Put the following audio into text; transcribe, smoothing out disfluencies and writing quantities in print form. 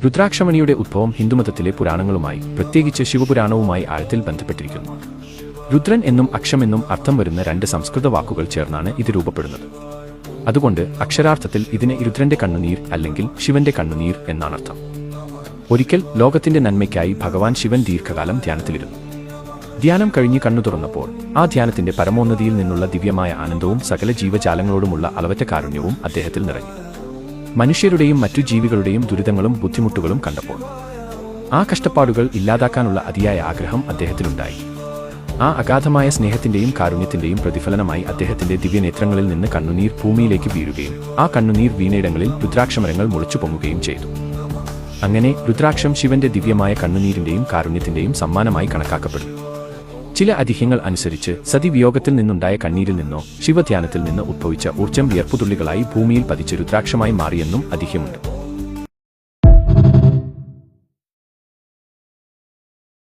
രുദ്രാക്ഷമണിയുടെ ഉദ്ഭവം ഹിന്ദുമതത്തിലെ പുരാണങ്ങളുമായി, പ്രത്യേകിച്ച് ശിവപുരാണവുമായി ആഴത്തിൽ ബന്ധപ്പെട്ടിരിക്കുന്നു. രുദ്രൻ എന്നും അക്ഷമെന്നും അർത്ഥം വരുന്ന രണ്ട് സംസ്കൃത വാക്കുകൾ ചേർന്നാണ് ഇത് രൂപപ്പെടുന്നത്. അതുകൊണ്ട് അക്ഷരാർത്ഥത്തിൽ ഇതിന് രുദ്രന്റെ കണ്ണുനീർ അല്ലെങ്കിൽ ശിവന്റെ കണ്ണുനീർ എന്നാണർത്ഥം. ഒരിക്കൽ ലോകത്തിന്റെ നന്മയ്ക്കായി ഭഗവാൻ ശിവൻ ദീർഘകാലം ധ്യാനത്തിലിരുന്നു. ധ്യാനം കഴിഞ്ഞ് കണ്ണു തുറന്നപ്പോൾ ആ ധ്യാനത്തിന്റെ പരമോന്നതിയിൽ നിന്നുള്ള ദിവ്യമായ ആനന്ദവും സകല ജീവജാലങ്ങളോടുമുള്ള അളവറ്റ കാരുണ്യവും അദ്ദേഹത്തിൽ നിറഞ്ഞു. മനുഷ്യരുടെയും മറ്റു ജീവികളുടെയും ദുരിതങ്ങളും ബുദ്ധിമുട്ടുകളും കണ്ടപ്പോൾ ആ കഷ്ടപ്പാടുകൾ ഇല്ലാതാക്കാനുള്ള അതിയായ ആഗ്രഹം അദ്ദേഹത്തിലുണ്ടായി. ആ അഗാധമായ സ്നേഹത്തിന്റെയും കാരുണ്യത്തിന്റെയും പ്രതിഫലനമായി അദ്ദേഹത്തിന്റെ ദിവ്യനേത്രങ്ങളിൽ നിന്ന് കണ്ണുനീർ ഭൂമിയിലേക്ക് വീഴുകയും ആ കണ്ണുനീർ വീണയിടങ്ങളിൽ രുദ്രാക്ഷമരങ്ങൾ മുളച്ചു പൊങ്ങുകയും ചെയ്തു. അങ്ങനെ രുദ്രാക്ഷം ശിവന്റെ ദിവ്യമായ കണ്ണുനീരിന്റെയും കാരുണ്യത്തിന്റെയും സമ്മാനമായി കണക്കാക്കപ്പെടുന്നു. ചില ഐതിഹ്യങ്ങൾ അനുസരിച്ച് സതിവിയോഗത്തിൽ നിന്നുണ്ടായ കണ്ണീരിൽ നിന്നോ ശിവധ്യാനത്തിൽ നിന്ന് ഉദ്ഭവിച്ച ഊർജ്ജം വിയർപ്പുതുള്ളികളായി ഭൂമിയിൽ പതിച്ച് രുദ്രാക്ഷമായി മാറിയെന്നും ഐതിഹ്യമുണ്ട്.